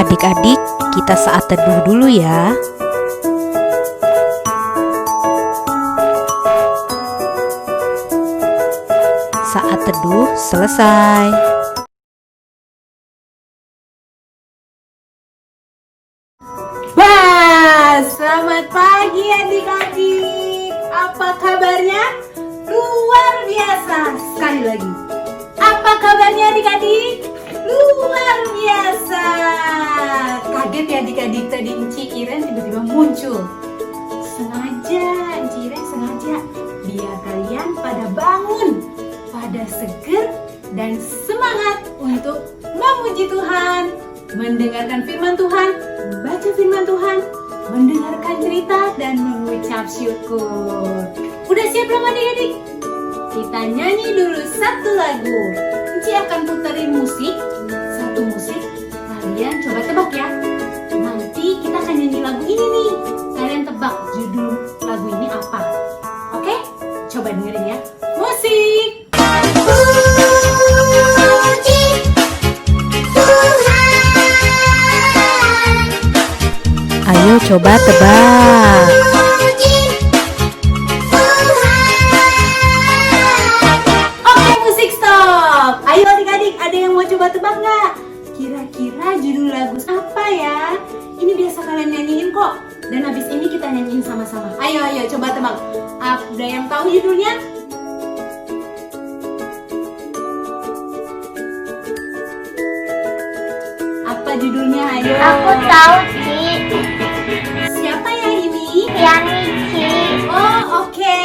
Adik-adik, kita saat teduh dulu ya. Saat teduh selesai. Wah, selamat pagi adik-adik. Apa kabarnya? Luar biasa. Sekali lagi. Apa kabarnya adik-adik? Luar biasa. Kaget ya adik-adik, tadi Enci Iren tiba-tiba muncul. Sengaja, Enci Iren sengaja biar kalian pada bangun, pada seger dan semangat untuk memuji Tuhan, mendengarkan firman Tuhan, membaca firman Tuhan, mendengarkan cerita dan mengucap syukur. Udah siap belum adik-adik? Kita nyanyi dulu satu lagu. Enci akan puterin musik, satu musik. Kalian coba tebak ya. Nanti kita akan nyanyi lagu ini nih. Kalian tebak judul lagu ini apa. Oke? Coba dengerin ya. Musik. Ayo coba tebak. Oke, musik stop. Ayo adik-adik, ada yang mau coba tebak nggak? Kira-kira judul lagu apa ya? Ini biasa kalian nyanyiin kok. Dan habis ini kita nyanyiin sama-sama. Ayo, coba tebak. Ada yang tahu judulnya? Apa judulnya? Ayo. Aku tahu, Ci. Siapa yang ini? Yani, Ci. Oh, oke.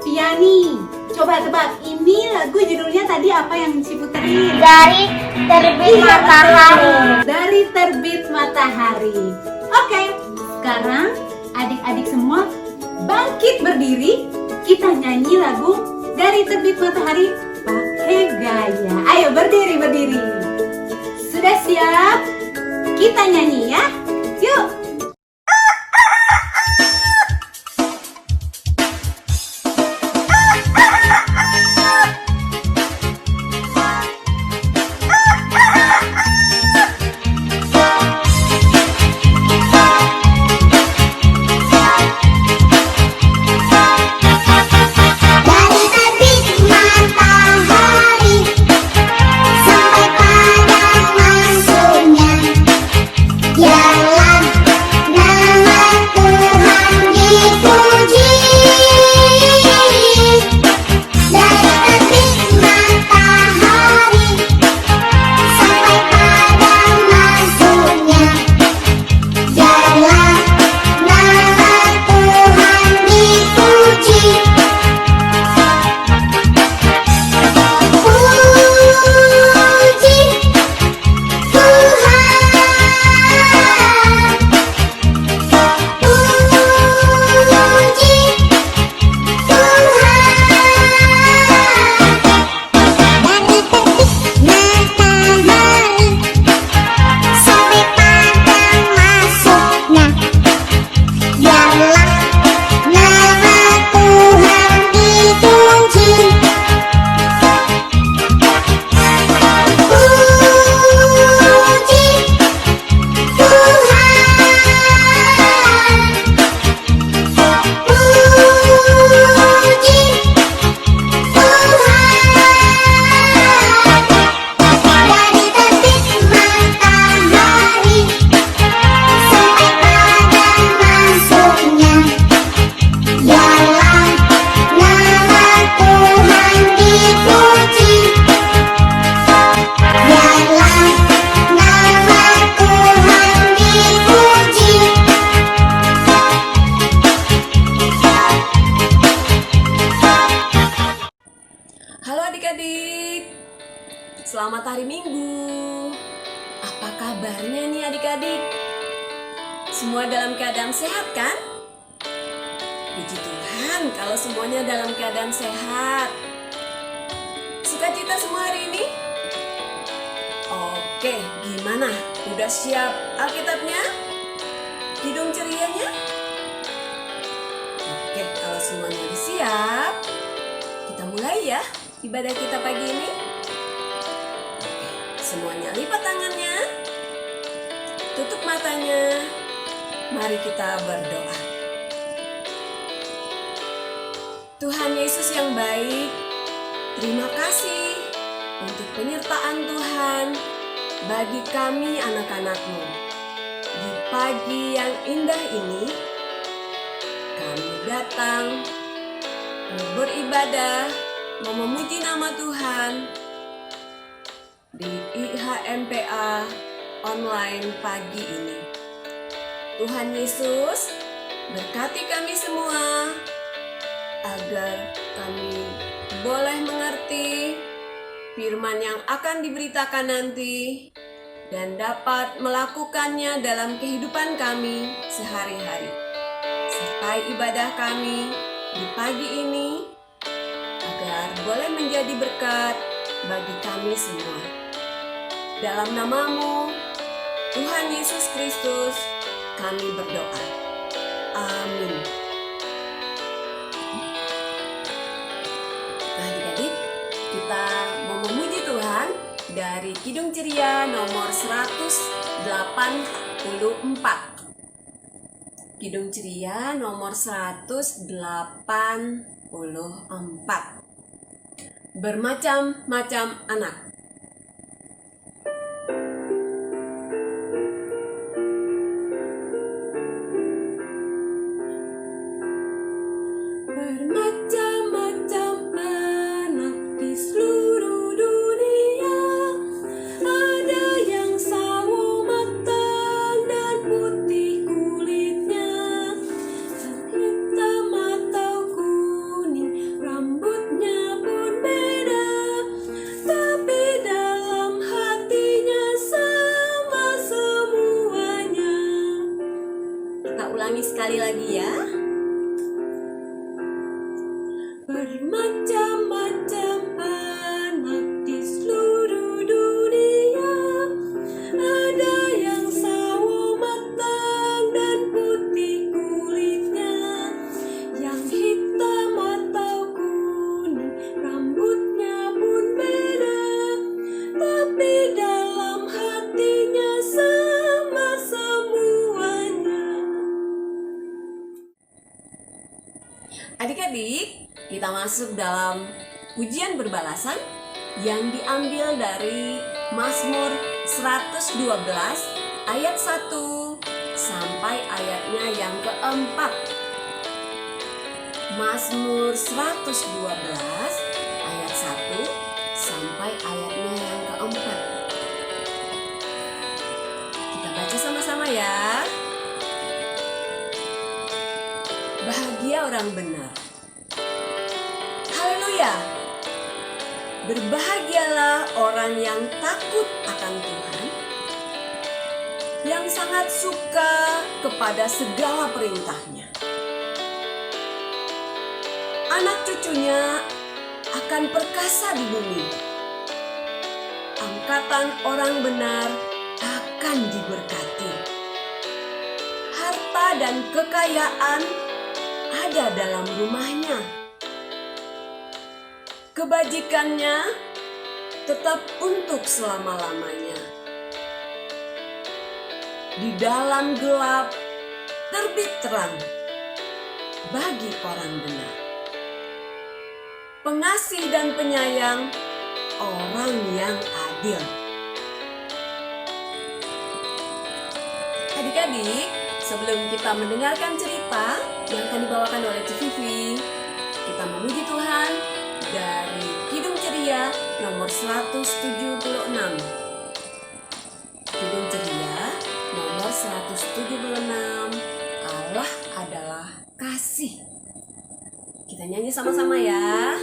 Piani. Coba tebak. Ini lagu judulnya tadi apa yang Ci puterin? Dari terbit Iya, matahari. betul. Dari terbit matahari. Oke, sekarang adik-adik semua bangkit berdiri. Kita nyanyi lagu Dari Terbit Matahari pakai gaya. Ayo berdiri. Sudah siap? Kita nyanyi ya. Yuk. Dari terbit matahari sampai pada masuknya, biarlah nama Tuhan dipuji. Dari terbit matahari sampai pada masuknya, biarlah nama Tuhan dipuji. Puji Halo adik-adik, selamat hari Minggu. Apa kabarnya nih adik-adik? Semua dalam keadaan sehat kan? Puji Tuhan kalau semuanya dalam keadaan sehat. Sukacita semua hari ini? Oke, gimana? Udah siap Alkitabnya? Hidung cerianya? Oke, kalau semuanya udah siap, kita mulai ya ibadah kita pagi ini. Semuanya lipat tangannya. tutup matanya, mari kita berdoa. Tuhan Yesus yang baik, terima kasih untuk penyertaan Tuhan bagi kami anak-anak-Mu. Di pagi yang indah ini, kami datang mau beribadah, mau memuji nama Tuhan di IHMPA online pagi ini. Tuhan Yesus, berkati kami semua agar kami boleh mengerti firman yang akan diberitakan nanti dan dapat melakukannya dalam kehidupan kami sehari-hari. Sertai ibadah kami di pagi ini agar boleh menjadi berkat bagi kami semua. Dalam nama-Mu, Tuhan Yesus Kristus, kami berdoa. Amin. Nah, adik-adik, kita mau memuji Tuhan dari Kidung Ceria nomor 184. Kidung Ceria nomor 184. Bermacam-macam anak. Bermacam-macam anak di seluruh dunia. Ada yang sawo matang dan putih kulitnya, hitam atau kuning, rambutnya pun beda, tapi dalam hatinya sama semuanya. Kita ulangi sekali lagi ya. Bermacam-macam anak di seluruh dunia. Ada yang sawo matang dan putih kulitnya, yang hitam atau kuning, rambutnya pun beda, tapi dalam hatinya sama semuanya. Adik-adik, kita masuk dalam pujian berbalasan yang diambil dari Mazmur 112 ayat 1 sampai ayatnya yang keempat. Mazmur 112 ayat 1 sampai ayatnya yang keempat. Kita baca sama-sama ya. Bahagia orang benar. Haleluya. Berbahagialah orang yang takut akan Tuhan, yang sangat suka kepada segala perintahnya. Anak cucunya akan perkasa di bumi. Angkatan orang benar akan diberkati. Harta dan kekayaan ada dalam rumahnya. Kebajikannya tetap untuk selama-lamanya. Di dalam gelap terbit terang bagi orang benar. Pengasih dan penyayang orang yang adil. Adik-adik, sebelum kita mendengarkan cerita yang akan dibawakan oleh Civivi, kita memuji Tuhan dari Kidung Ceria nomor 176. Kidung Ceria nomor 176, Allah adalah kasih. Kita nyanyi sama-sama ya.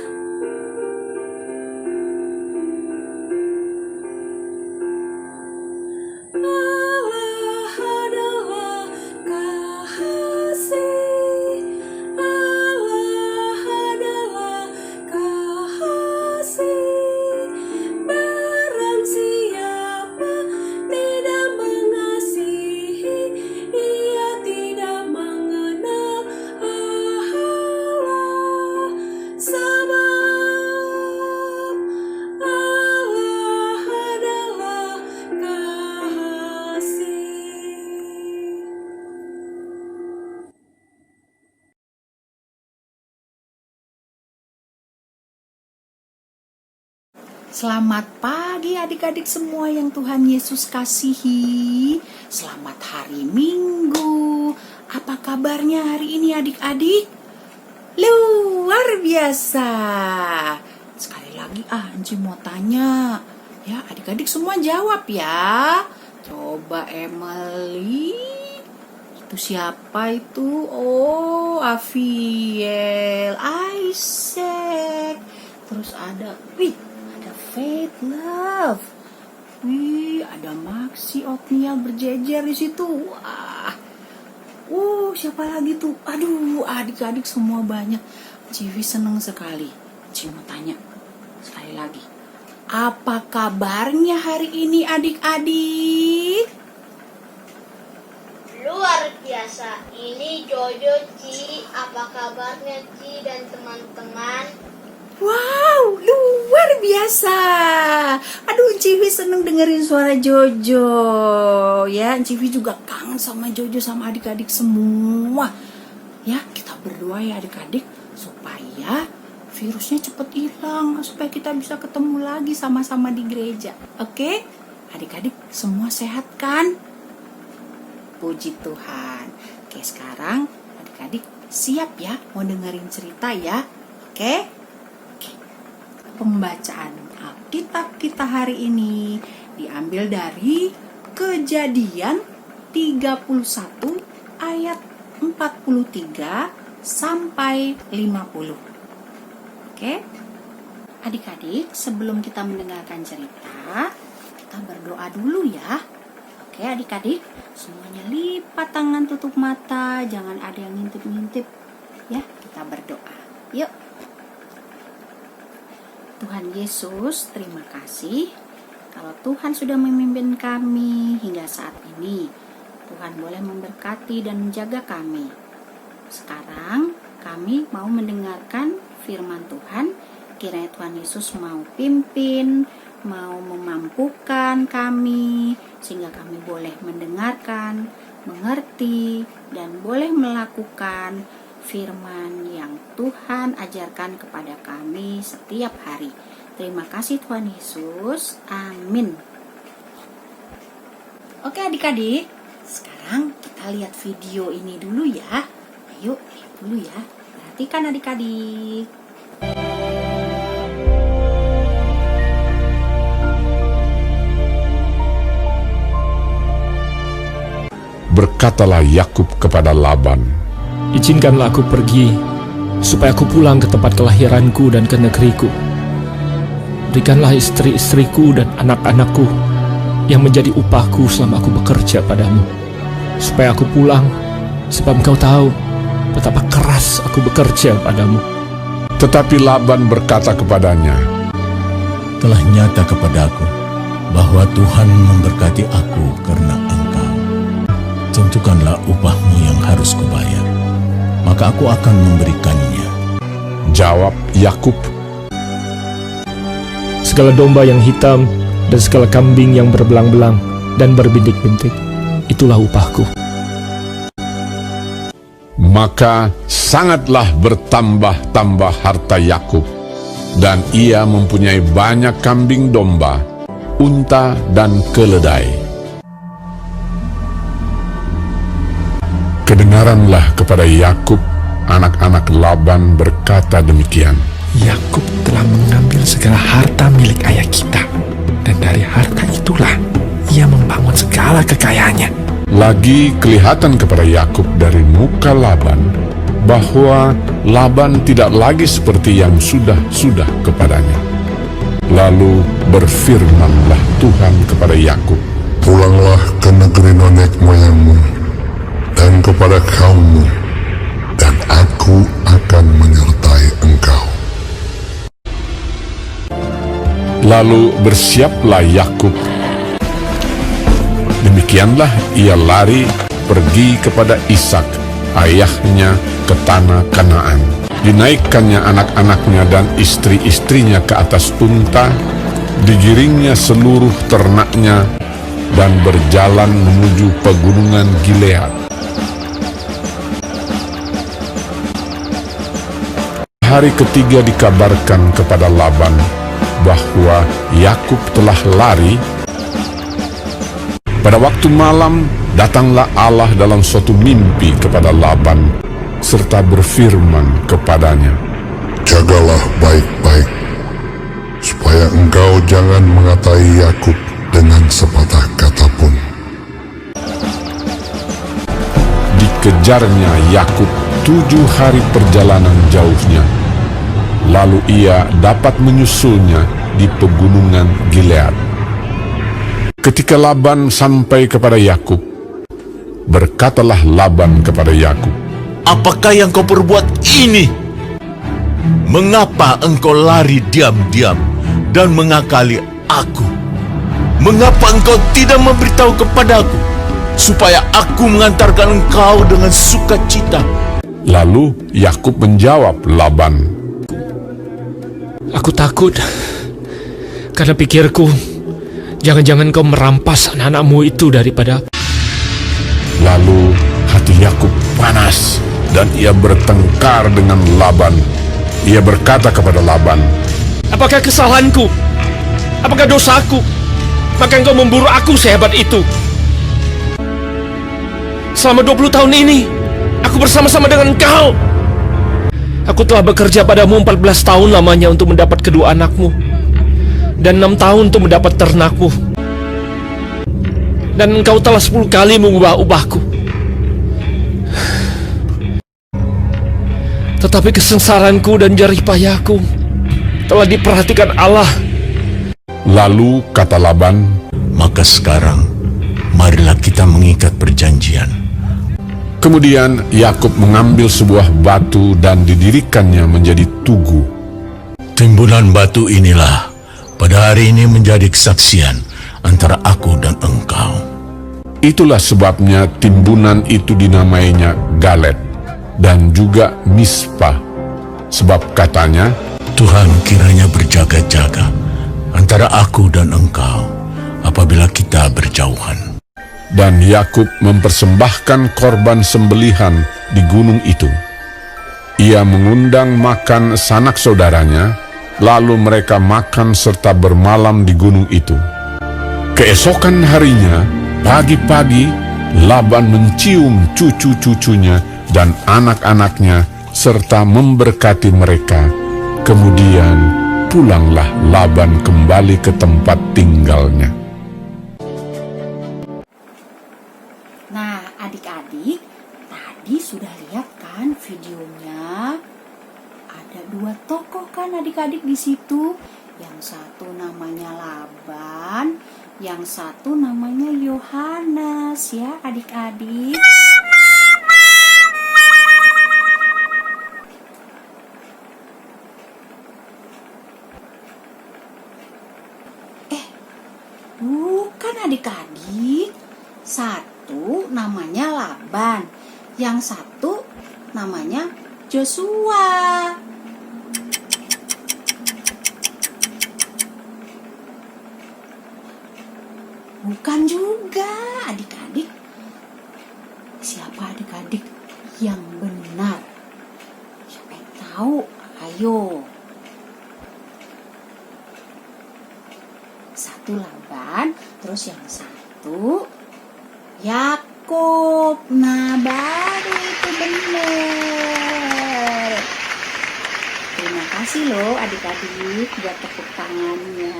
Sama Selamat pagi adik-adik semua yang Tuhan Yesus kasihi. Selamat hari Minggu. Apa kabarnya hari ini adik-adik? Luar biasa. Sekali lagi Anci mau tanya. Ya, adik-adik semua jawab ya. Coba Emily. Itu siapa itu? Oh, Afiel, Isaac. Terus ada Faith Love. Ada Maxi, Otniel berjejer di situ. Wah. Siapa lagi tuh? Aduh, adik-adik semua banyak. Ciwi seneng sekali. Ciwi mau tanya sekali lagi. Apa kabarnya hari ini adik-adik? Luar biasa. Ini Jojo, Ci. Apa kabarnya, Ci dan teman-teman? Wow, luar biasa. Aduh, Ciwi seneng dengerin suara Jojo. Ya, Ciwi juga kangen sama Jojo, sama adik-adik semua. Ya, kita berdoa ya adik-adik supaya virusnya cepet hilang, supaya kita bisa ketemu lagi sama-sama di gereja. Oke? Adik-adik semua sehat kan? Puji Tuhan. Oke, sekarang adik-adik siap ya mau dengerin cerita ya? Oke? Pembacaan Alkitab kita hari ini diambil dari Kejadian 31 ayat 43 sampai 50. Oke? Adik-adik, sebelum kita mendengarkan cerita, kita berdoa dulu ya. Oke, adik-adik, semuanya lipat tangan, tutup mata, jangan ada yang ngintip-ngintip. Ya, kita berdoa. Yuk. Tuhan Yesus, terima kasih kalau Tuhan sudah memimpin kami hingga saat ini. Tuhan boleh memberkati dan menjaga kami. Sekarang kami mau mendengarkan firman Tuhan. Kiranya Tuhan Yesus mau pimpin, mau memampukan kami, sehingga kami boleh mendengarkan, mengerti, dan boleh melakukan firman yang Tuhan ajarkan kepada kami setiap hari. Terima kasih Tuhan Yesus. Amin. Oke adik-adik, sekarang kita lihat video ini dulu ya. Ayo lihat dulu ya. Perhatikan adik-adik. Berkatalah Yakub kepada Laban, "Izinkanlah aku pergi, supaya aku pulang ke tempat kelahiranku dan ke negeriku. Berikanlah istri-istriku dan anak-anakku yang menjadi upahku selama aku bekerja padamu, supaya aku pulang, sebab engkau tahu betapa keras aku bekerja padamu." Tetapi Laban berkata kepadanya, "Telah nyata kepadaku bahwa Tuhan memberkati aku karena engkau. Tentukanlah upahmu yang harus kubayar, maka aku akan memberikannya." Jawab Yakub, "Segala domba yang hitam dan segala kambing yang berbelang-belang dan berbintik-bintik, itulah upahku." Maka sangatlah bertambah-tambah harta Yakub, dan ia mempunyai banyak kambing domba, unta dan keledai. Kedengaranlah kepada Yakub, anak-anak Laban berkata demikian. Yakub telah mengambil segala harta milik ayah kita, dan dari harta itulah ia membangun segala kekayaannya. Lagi kelihatan kepada Yakub dari muka Laban bahwa Laban tidak lagi seperti yang sudah kepadanya. Lalu berfirmanlah Tuhan kepada Yakub, "Pulanglah ke negeri nenek moyangmu dan kepada kaummu, dan aku akan menyertai engkau." Lalu bersiaplah Yakub. Demikianlah ia lari pergi kepada Ishak, ayahnya, ke tanah Kanaan. Dinaikkannya anak-anaknya dan istri-istrinya ke atas unta, digiringnya seluruh ternaknya, dan berjalan menuju pegunungan Gilead. hari ketiga dikabarkan kepada Laban bahwa Yakub telah lari. Pada waktu malam, datanglah Allah dalam suatu mimpi kepada Laban, serta berfirman kepadanya, Jagalah baik-baik, supaya engkau jangan mengatai Yakub dengan sepatah kata pun. Dikejarnya Yakub 7 hari perjalanan jauhnya. Lalu ia dapat menyusulnya di pegunungan Gilead. Ketika Laban sampai kepada Yakub, berkatalah Laban kepada Yakub, Apakah yang kau perbuat ini? Mengapa engkau lari diam-diam dan mengakali aku? Mengapa engkau tidak memberitahu kepadaku, supaya aku mengantarkan engkau dengan sukacita? Lalu Yakub menjawab Laban, Aku takut karena pikirku, jangan-jangan kau merampas anak-anakmu itu daripada. Lalu hati Yakub panas dan ia bertengkar dengan Laban. Ia berkata kepada Laban, Apakah kesalahanku? Apakah dosaku? Maka engkau memburu aku sehebat itu. Selama 20 tahun ini, aku bersama-sama dengan engkau. Aku telah bekerja padamu 14 tahun lamanya untuk mendapat kedua anakmu, dan 6 tahun untuk mendapat ternakmu. Dan engkau telah 10 kali mengubah-ubahku. Tetapi kesengsaranku dan jerih payahku telah diperhatikan Allah. Lalu kata Laban, Maka sekarang, marilah kita mengikat perjanjian. kemudian Yakub mengambil sebuah batu dan didirikannya menjadi tugu. Timbunan batu inilah pada hari ini menjadi kesaksian antara aku dan engkau. Itulah sebabnya timbunan itu dinamainya Galet dan juga Mispa, sebab katanya, Tuhan kiranya berjaga-jaga antara aku dan engkau apabila kita berjauhan. dan Yakub mempersembahkan korban sembelihan di gunung itu. Ia mengundang makan sanak saudaranya, lalu mereka makan serta bermalam di gunung itu. Keesokan harinya, pagi-pagi, Laban mencium cucu-cucunya dan anak-anaknya serta memberkati mereka. Kemudian pulanglah Laban kembali ke tempat tinggalnya. Nah, adik-adik, tadi sudah lihat kan videonya? Ada 2 tokoh kan adik-adik di situ. Yang satu namanya Laban, yang satu namanya Yohanes ya adik-adik. Bukan adik-adik. Satu namanya Laban, yang satu namanya Joshua. Bukan juga adik-adik. Siapa adik-adik yang benar? Siapa yang tahu? Ayo. Satu Laban, terus yang satu Yakub. Nah, baru itu benar. Terima kasih loh adik-adik buat tepuk tangannya.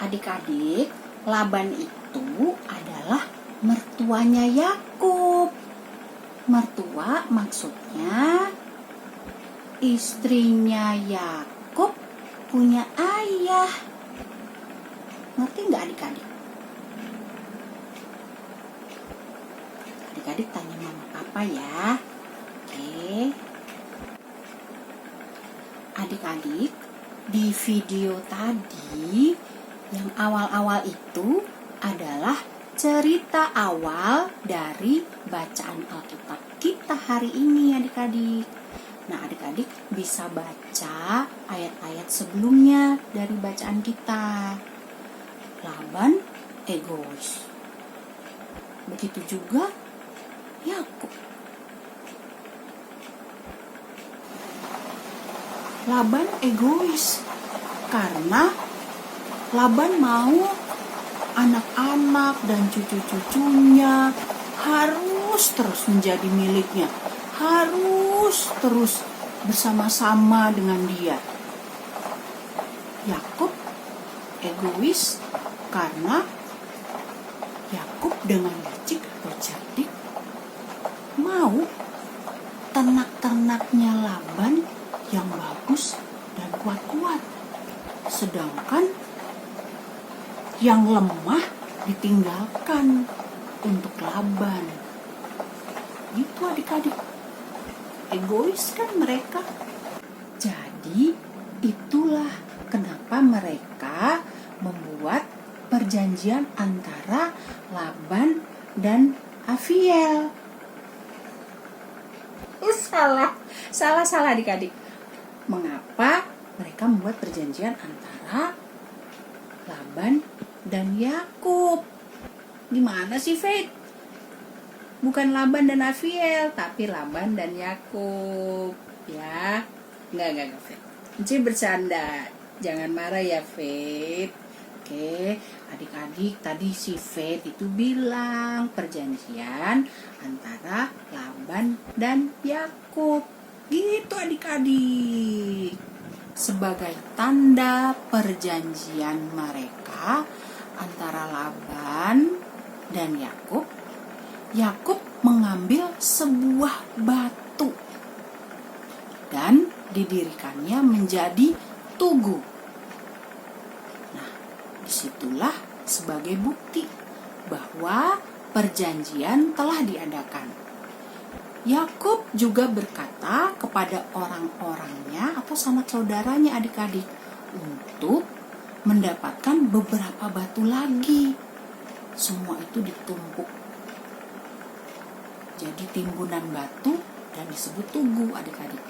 Adik-adik, Laban itu adalah mertuanya Yakub. Mertua maksudnya istrinya Yakub punya ayah. Ngerti nggak adik-adik? Adik-adik tanya mama papa ya. Oke. Adik-adik, di video tadi yang awal-awal itu adalah cerita awal dari bacaan Alkitab kita hari ini adik-adik. Nah, adik-adik bisa baca ayat-ayat sebelumnya dari bacaan kita. Laban egois. Begitu juga Yakub. Laban egois karena Laban mau anak-anak dan cucu-cucunya harus terus menjadi miliknya, harus terus bersama-sama dengan dia. Yakub egois karena Yakub dengan licik atau cerdik mau ternak-ternaknya Laban yang bagus dan kuat-kuat, sedangkan yang lemah ditinggalkan untuk Laban. Itu adik-adik, egois kan mereka. Jadi itulah kenapa mereka membuat perjanjian antara Laban dan Afiel. Salah adik-adik. Mengapa mereka membuat perjanjian antara Laban dan Yakub? Gimana sih, Faith? Bukan Laban dan Afiel, tapi Laban dan Yakub. Ya, enggak, Faith. Enci bercanda. Jangan marah ya, Faith. Oke, adik-adik, tadi si Faith itu bilang perjanjian antara Laban dan Yakub. Gitu adik-adik. Sebagai tanda perjanjian mereka antara Laban dan Yakub, Yakub mengambil sebuah batu dan didirikannya menjadi tugu. Nah, disitulah sebagai bukti bahwa perjanjian telah diadakan. Yakub juga berkata kepada orang-orangnya atau sanak saudaranya adik-adik untuk mendapatkan beberapa batu lagi. Semua itu ditumpuk jadi timbunan batu dan disebut tugu adik-adik.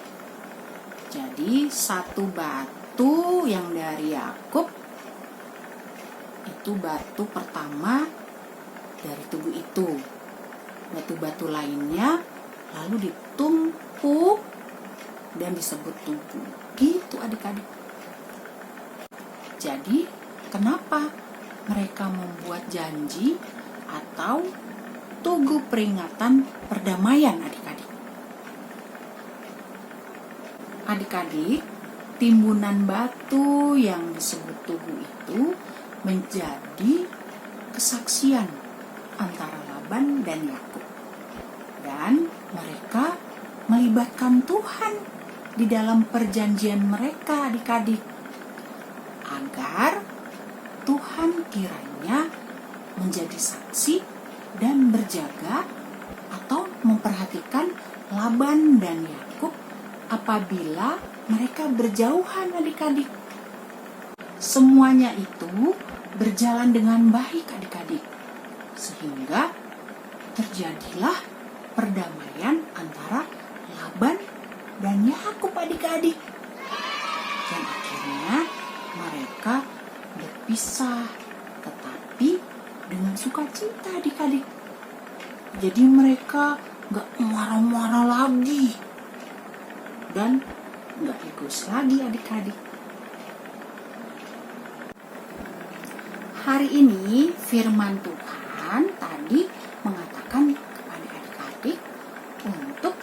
Jadi satu batu yang dari Yakub itu batu pertama dari tugu itu. Batu-batu lainnya lalu ditumpuk dan disebut tugu. Gitu adik-adik. Jadi kenapa mereka membuat janji atau tugu peringatan perdamaian adik-adik? Adik-adik, timbunan batu yang disebut tugu itu menjadi kesaksian antara Laban dan Yakub. Dan mereka melibatkan Tuhan di dalam perjanjian mereka adik-adik, agar Tuhan kiranya menjadi saksi dan berjaga atau memperhatikan Laban dan Yakub apabila mereka berjauhan adik-adik. Semuanya itu berjalan dengan baik adik-adik, sehingga terjadilah perdamaian antara Laban dan Yakub adik-adik. Dan akhirnya mereka berpisah, tetapi dengan sukacita adik-adik. Jadi mereka gak marah-marah lagi dan gak egois lagi adik-adik. Hari ini firman Tuhan tadi mengatakan kepada adik-adik untuk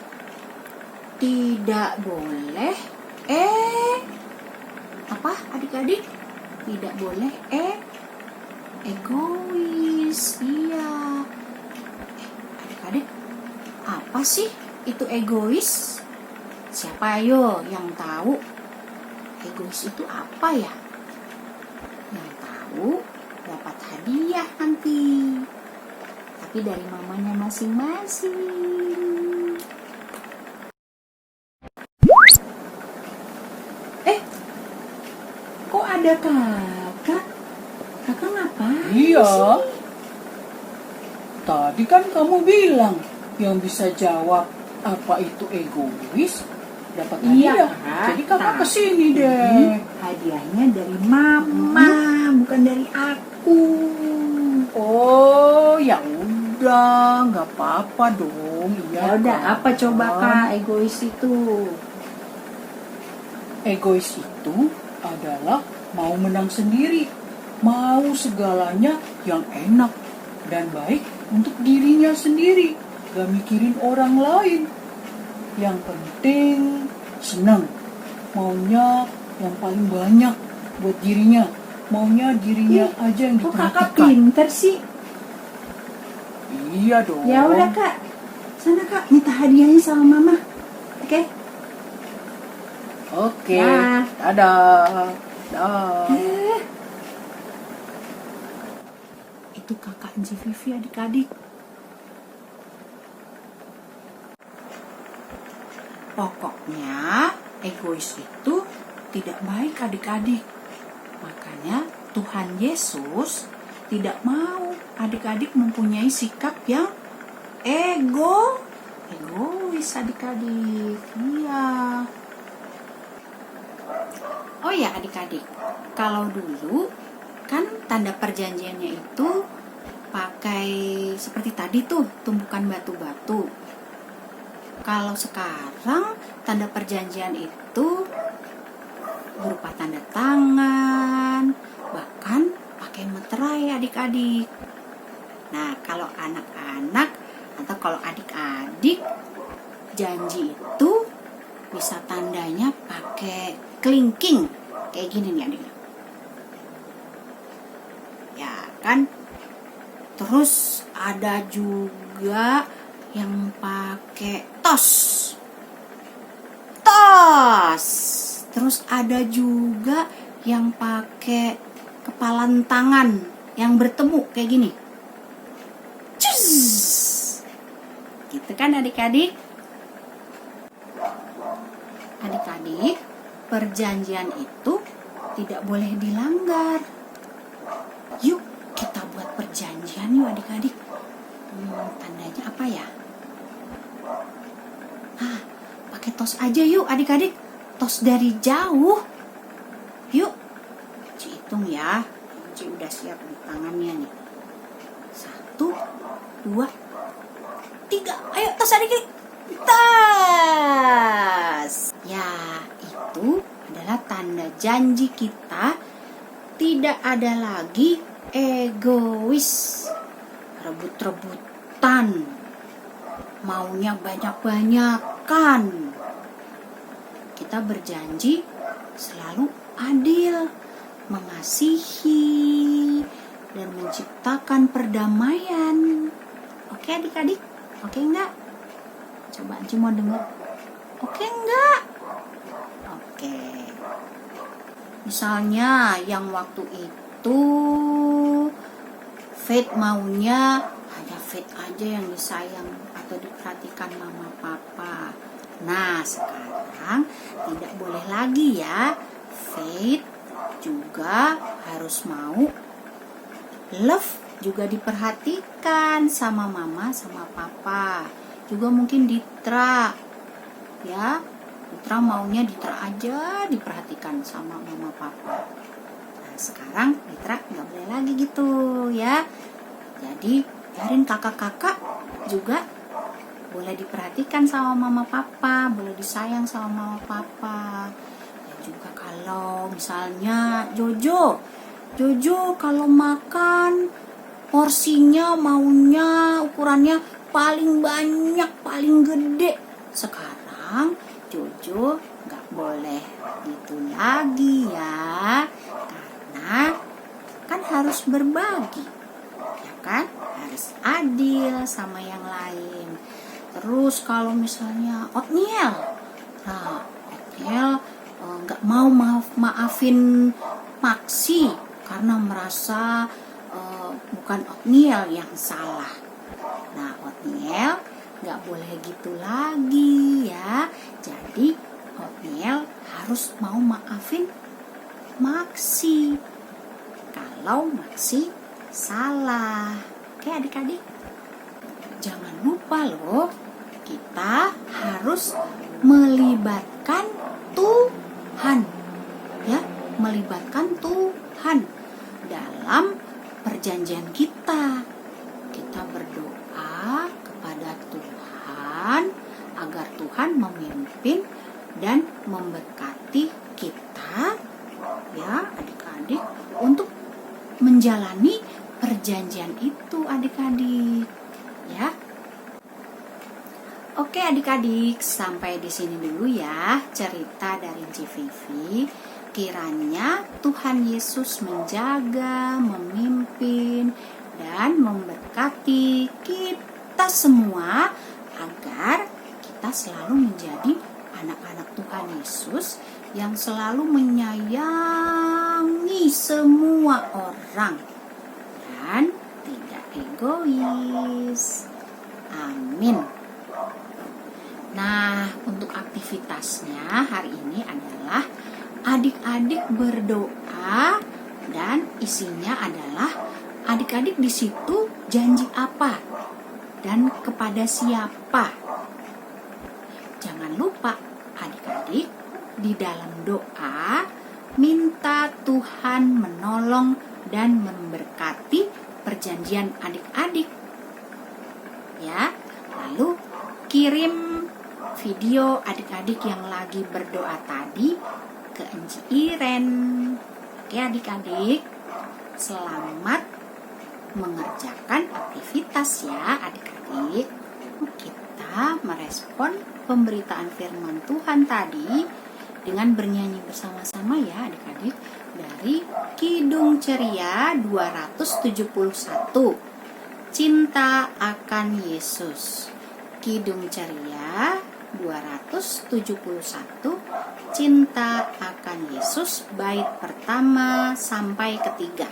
tidak boleh apa adik-adik? Tidak boleh egois. Iya. Adik-adik, apa sih itu egois? Siapa ayo yang tahu egois itu apa ya? Yang tahu dapat hadiah nanti, tapi dari mamanya masing-masing. Kok ada kakak? Kakak ngapain? Iya. Tadi kan kamu bilang yang bisa jawab apa itu egois dapat hadiah. Kak. Jadi kakak kesini deh. Hadiahnya dari mama, bukan dari aku. Oh, ya udah, nggak apa-apa dong. Iya. Ya udah, kan? apa coba Kak egois itu? Egois itu adalah mau menang sendiri, mau segalanya yang enak dan baik untuk dirinya sendiri, gak mikirin orang lain. Yang penting senang, maunya yang paling banyak buat dirinya, maunya dirinya aja yang Kok kakak diperhatikan. pinter sih? Iya dong. Ya udah kak, sana kak minta hadiahnya sama mama. Oke? Oke, Dah. dadah. Dah. Itu kakak Enci Vivi adik-adik. Pokoknya egois itu tidak baik adik-adik. Makanya Tuhan Yesus tidak mau adik-adik mempunyai sikap yang egois adik-adik. Iya. Oh ya adik-adik, kalau dulu kan tanda perjanjiannya itu pakai seperti tadi tuh, tumpukan batu-batu. Kalau sekarang tanda perjanjian itu berupa tanda tangan, bahkan pakai meterai adik-adik. Nah, kalau anak-anak atau kalau adik-adik janji itu bisa tandanya pakai kelingking kayak gini nih adik. Ya kan? Terus ada juga yang pakai tos. Terus ada juga yang pakai kepalan tangan yang bertemu kayak gini. Cus. Gitu kan adik-adik? Adik-adik, perjanjian itu tidak boleh dilanggar. Yuk kita buat perjanjian yuk adik-adik. Tandanya apa ya? Pakai tos aja yuk adik-adik. Tos dari jauh. Yuk, Ci hitung ya. Ci udah siap di tangannya nih. 1, 2, 3. Ayo tos adik-adik. Tos. Ya, itu adalah tanda janji kita tidak ada lagi egois, rebut-rebutan, maunya banyak-banyakan. Kita berjanji selalu adil, mengasihi, dan menciptakan perdamaian. Oke adik-adik? Oke enggak? Coba Anci mau dengar. Oke enggak? Oke. Misalnya yang waktu itu Faith maunya hanya Faith aja yang disayang atau diperhatikan mama papa. Nah sekarang tidak boleh lagi ya. Faith juga harus mau love juga diperhatikan sama mama sama papa. Juga mungkin Ditra ya. Ditra maunya Ditra aja diperhatikan sama mama papa. Nah sekarang Ditra nggak boleh lagi gitu ya. Jadi biarin kakak-kakak juga boleh diperhatikan sama mama papa, boleh disayang sama mama papa. Dan juga kalau misalnya Jojo kalau makan porsinya maunya ukurannya paling banyak, paling gede. Sekarang Jojo nggak boleh gitu lagi ya, karena kan harus berbagi, ya kan, harus adil sama yang lain. Terus kalau misalnya Otniel, nah Otniel nggak mau maafin Maxi karena merasa bukan Otniel yang salah. Nah Otniel nggak boleh gitu lagi ya. Jadi Otniel harus mau maafin Maxi kalau Maxi salah. Oke adik-adik, jangan lupa loh, kita harus melibatkan Tuhan ya, melibatkan Tuhan dalam perjanjian kita. Kita berdoa kepada Tuhan agar Tuhan memimpin dan memberkati ya adik-adik untuk menjalani perjanjian itu adik-adik ya. Oke adik-adik, sampai di sini dulu ya cerita dari Ci Vivi. Kiranya Tuhan Yesus menjaga, memimpin, dan memberkati kita semua agar kita selalu menjadi anak-anak Tuhan Yesus yang selalu menyayangi semua orang dan tidak egois. Amin. Nah, untuk aktivitasnya hari ini adalah adik-adik berdoa dan isinya adalah adik-adik di situ janji apa dan kepada siapa. Jangan lupa adik-adik di dalam doa minta Tuhan menolong dan memberkati perjanjian adik-adik. Ya, lalu kirim video adik-adik yang lagi berdoa tadi ke Enci Iren. Oke adik-adik, selamat mengerjakan aktivitas ya adik-adik. Kita merespon pemberitaan firman Tuhan tadi dengan bernyanyi bersama-sama ya adik-adik dari Kidung Ceria 271, Cinta akan Yesus. Kidung Ceria 271, Cinta akan Yesus, bait pertama sampai ketiga.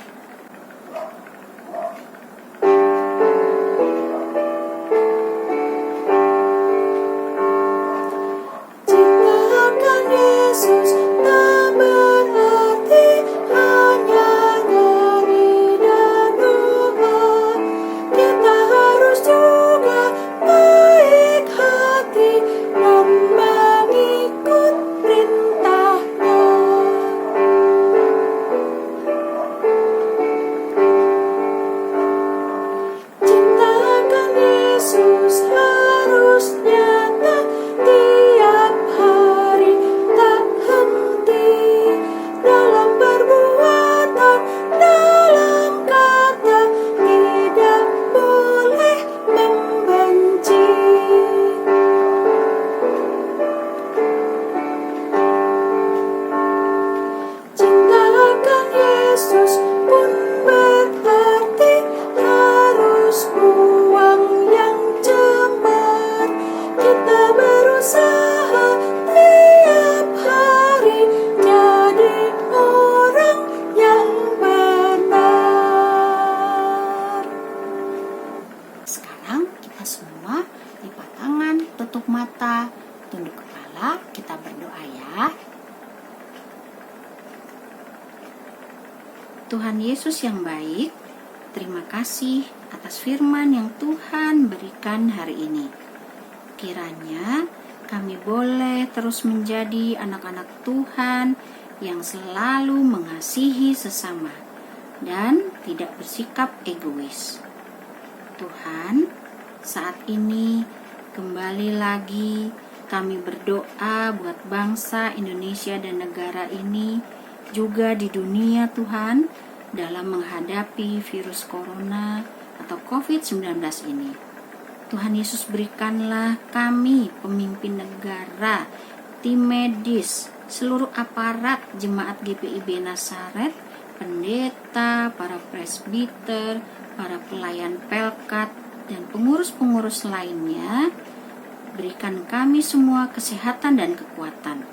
Tuhan Yesus yang baik, terima kasih atas firman yang Tuhan berikan hari ini. Kiranya kami boleh terus menjadi anak-anak Tuhan yang selalu mengasihi sesama dan tidak bersikap egois. Tuhan, saat ini kembali lagi kami berdoa buat bangsa Indonesia dan negara ini, juga di dunia Tuhan, dalam menghadapi virus corona atau COVID-19 ini. Tuhan Yesus, berikanlah kami pemimpin negara, tim medis, seluruh aparat jemaat GPIB Nasaret, pendeta, para presbiter, para pelayan Pelkat, dan pengurus-pengurus lainnya. Berikan kami semua kesehatan dan kekuatan,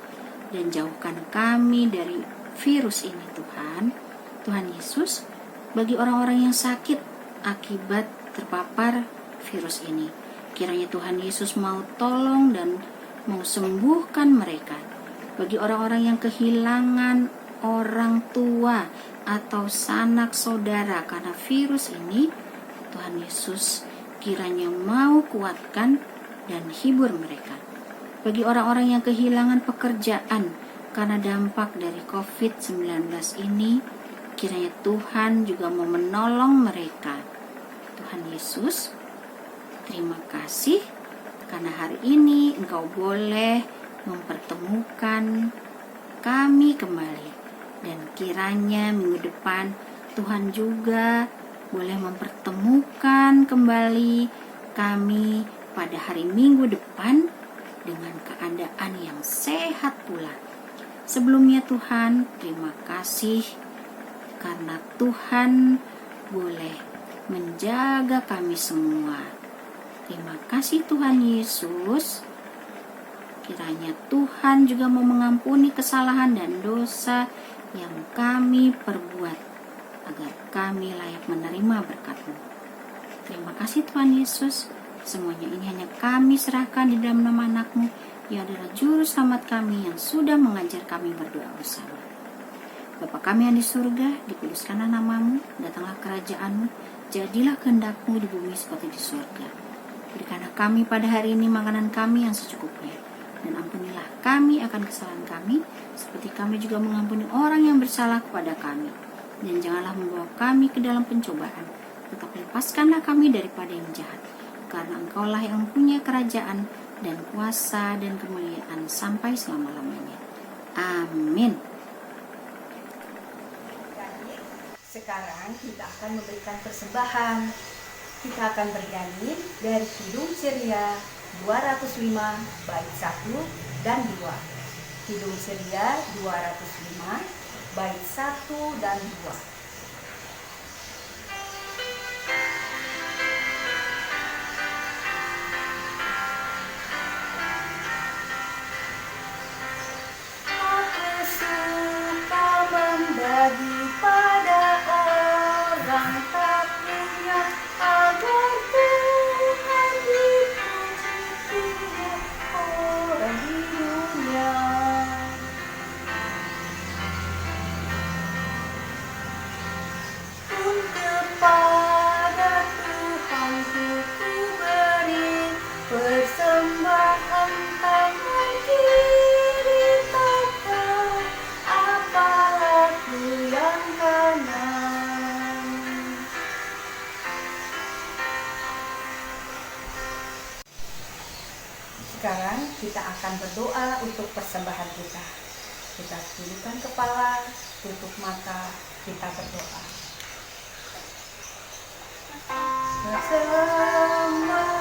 dan jauhkan kami dari virus ini Tuhan. Tuhan Yesus, bagi orang-orang yang sakit akibat terpapar virus ini, kiranya Tuhan Yesus mau tolong dan mau sembuhkan mereka. Bagi orang-orang yang kehilangan orang tua atau sanak saudara karena virus ini, Tuhan Yesus kiranya mau kuatkan dan hibur mereka. Bagi orang-orang yang kehilangan pekerjaan karena dampak dari COVID-19 ini, kiranya Tuhan juga mau menolong mereka. Tuhan Yesus, terima kasih karena hari ini Engkau boleh mempertemukan kami kembali Dan kiranya minggu depan Tuhan juga boleh mempertemukan kembali kami pada hari Minggu depan dengan keadaan yang sehat pula. Sebelumnya Tuhan, terima kasih karena Tuhan boleh menjaga kami semua. Terima kasih Tuhan Yesus. Kiranya Tuhan juga mau mengampuni kesalahan dan dosa yang kami perbuat, agar kami layak menerima berkat-Mu. Terima kasih Tuhan Yesus. Semuanya ini hanya kami serahkan di dalam nama anak-Mu, yang adalah juru selamat kami yang sudah mengajar kami berdoa bersama. Bapa kami yang di surga, dikuduskanlah nama-Mu, datanglah kerajaan-Mu, jadilah kehendak-Mu di bumi seperti di surga. Berikanlah kami pada hari ini makanan kami yang secukupnya, dan ampunilah kami akan kesalahan kami, seperti kami juga mengampuni orang yang bersalah kepada kami. Dan janganlah membawa kami ke dalam pencobaan, tetapi lepaskanlah kami daripada yang jahat. Karena Engkaulah yang mempunyai kerajaan dan kuasa dan kemuliaan sampai selama-lamanya. Amin. Sekarang kita akan memberikan persembahan. Kita akan bernyanyi dari Kidung Ceria 205 bait 1 dan 2. Kidung Ceria 205 bait 1 dan 2. Membagi pada orang tak punya, agar Tuhan dipuji tiap orang di dunia. Pun kepada Tuhan ku beri persembahan tangan kiri takkan apalagi yang kanan. Sekarang kita akan berdoa untuk persembahan kita. Kita tundukkan kepala, tutup mata, kita berdoa. Persembahan kami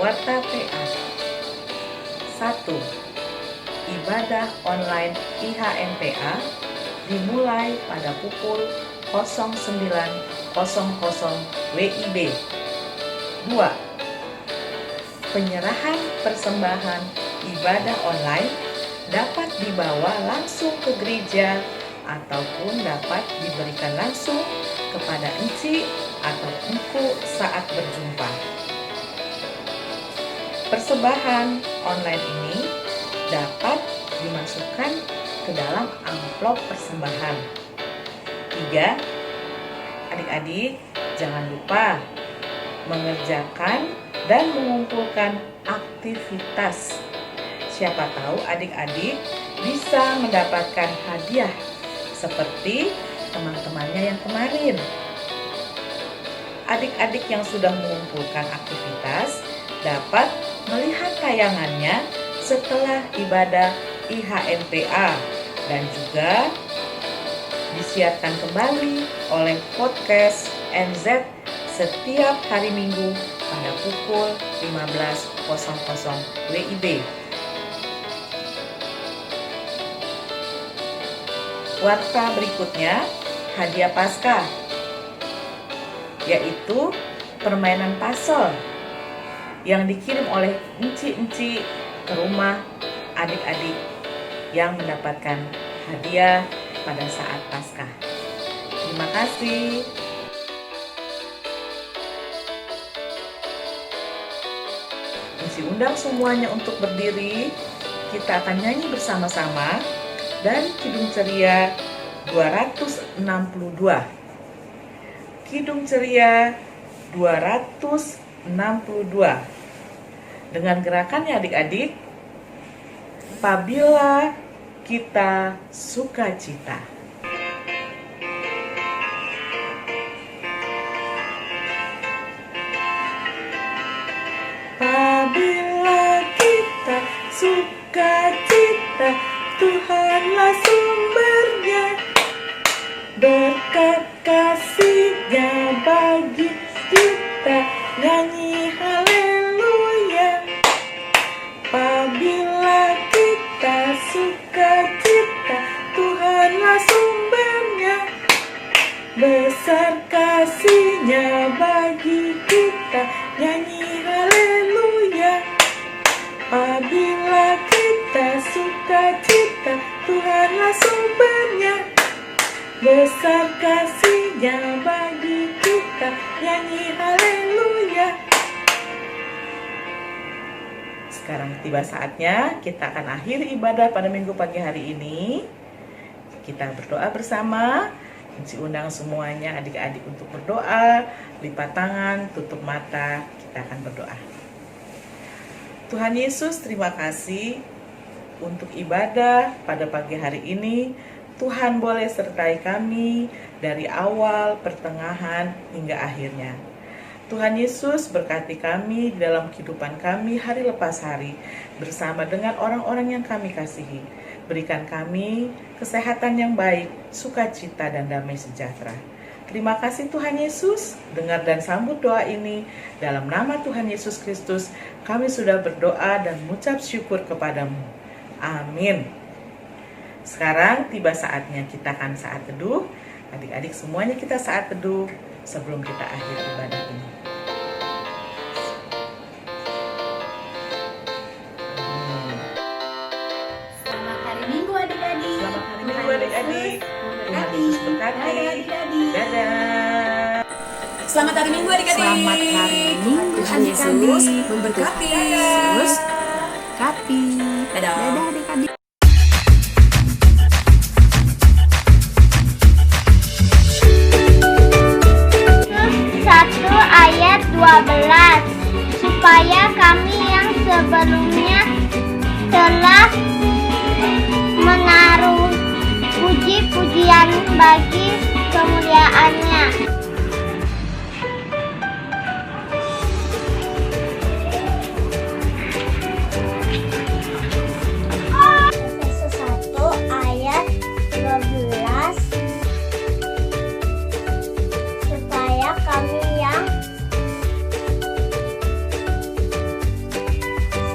Warta PA 1. Ibadah online IHMPA dimulai pada pukul 09.00 WIB. 2. Penyerahan persembahan ibadah online dapat dibawa langsung ke gereja ataupun dapat diberikan langsung kepada Enci atau Engku saat berjumpa. Persembahan online ini dapat dimasukkan ke dalam amplop persembahan. 3. Adik-adik, jangan lupa mengerjakan dan mengumpulkan aktivitas. Siapa tahu adik-adik bisa mendapatkan hadiah seperti teman-temannya yang kemarin. Adik-adik yang sudah mengumpulkan aktivitas dapat melihat tayangannya setelah ibadah IHMPA dan juga disiarkan kembali oleh podcast NZ setiap hari Minggu pada pukul 15.00 WIB. Warta berikutnya hadiah Paskah, yaitu permainan puzzle yang dikirim oleh enci-enci ke rumah adik-adik yang mendapatkan hadiah pada saat Paskah. Terima kasih. Isi undang semuanya untuk berdiri. Kita akan nyanyi bersama-sama dari Kidung Ceria 262. Kidung Ceria 262. Dengan gerakannya adik-adik, apabila kita sukacita. Apabila kita sukacita, Tuhanlah sumbernya, berkat kasih-Nya bagi kita, nyanyi haleluya. Apabila kita sukacita, Tuhanlah sumbernya, besar kasih-Nya bagi kita, nyanyi haleluya. Apabila kita sukacita, Tuhanlah sumbernya, besar kasih-Nya bagi kita, nyanyi haleluya. Sekarang tiba saatnya kita akan akhiri ibadah pada minggu pagi hari ini. Kita berdoa bersama. Kunci undang semuanya adik-adik untuk berdoa. Lipat tangan, tutup mata, kita akan berdoa. Tuhan Yesus, terima kasih untuk ibadah pada pagi hari ini. Tuhan boleh sertai kami dari awal, pertengahan, hingga akhirnya. Tuhan Yesus berkati kami dalam kehidupan kami hari lepas hari bersama dengan orang-orang yang kami kasihi. Berikan kami kesehatan yang baik, sukacita dan damai sejahtera. Terima kasih Tuhan Yesus, dengar dan sambut doa ini. Dalam nama Tuhan Yesus Kristus, kami sudah berdoa dan mengucap syukur kepadamu. Amin. Sekarang tiba saatnya kita akan saat teduh. Adik-adik semuanya kita saat teduh sebelum kita akhiri ibadah ini. Selamat hari Minggu adik-adik. Selamat hari Minggu adik-adik. Tuhan Yesus berkati. Dadah. Selamat hari Minggu adik-adik. Selamat hari Minggu Tuhan Yesus memberkati. Yesus berkati. Dadah. Dadah adik-adik. 1 ayat 12, supaya kami yang sebelumnya telah menaruh puji-pujian bagi kemuliaannya. Efesus 1 ayat 12, supaya kami yang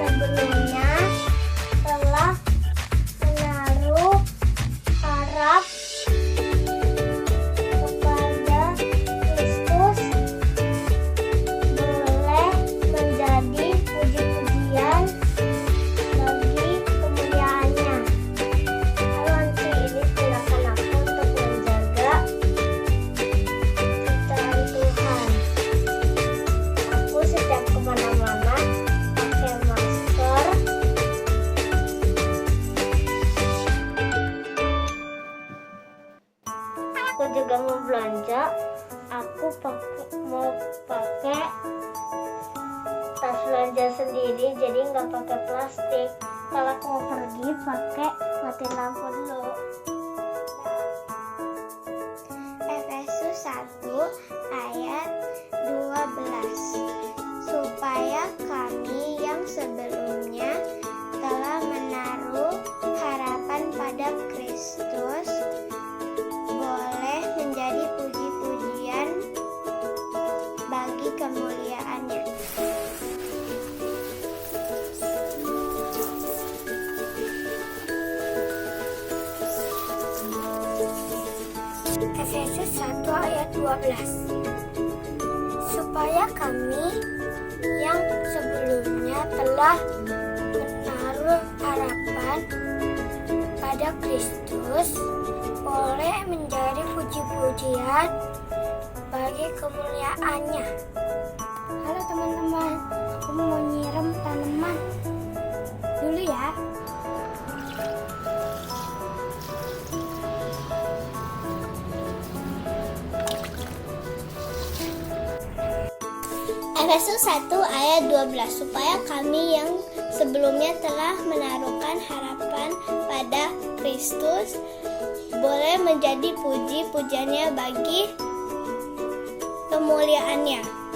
sebelumnya telah menaruh harap kepada Kristus boleh menjadi puji-pujian bagi kemuliaannya. Lalu nanti ini silakan aku untuk menjaga ciptaan Tuhan. Aku setiap kemana-mana pakai masker. Aku juga mau belanja. Aku mau pakai tas belanja sendiri, jadi nggak pakai plastik. Kalau aku mau pergi pakai mati lampu dulu. Efesus 1 ayat 12, supaya kami yang sebelumnya telah menaruh harapan pada Kristus boleh menjadi puji-pujian bagi kemuliaannya. Efesus 1 ayat 12, supaya kami yang sebelumnya telah menaruh harapan pada Kristus boleh menjadi puji-pujian bagi kemuliaannya. Halo teman-teman, aku mau nyiram tanaman dulu ya. Efesus 1 ayat 12, supaya kami yang sebelumnya telah menaruhkan harapan pada Kristus boleh menjadi puji-pujiannya bagi kemuliaannya.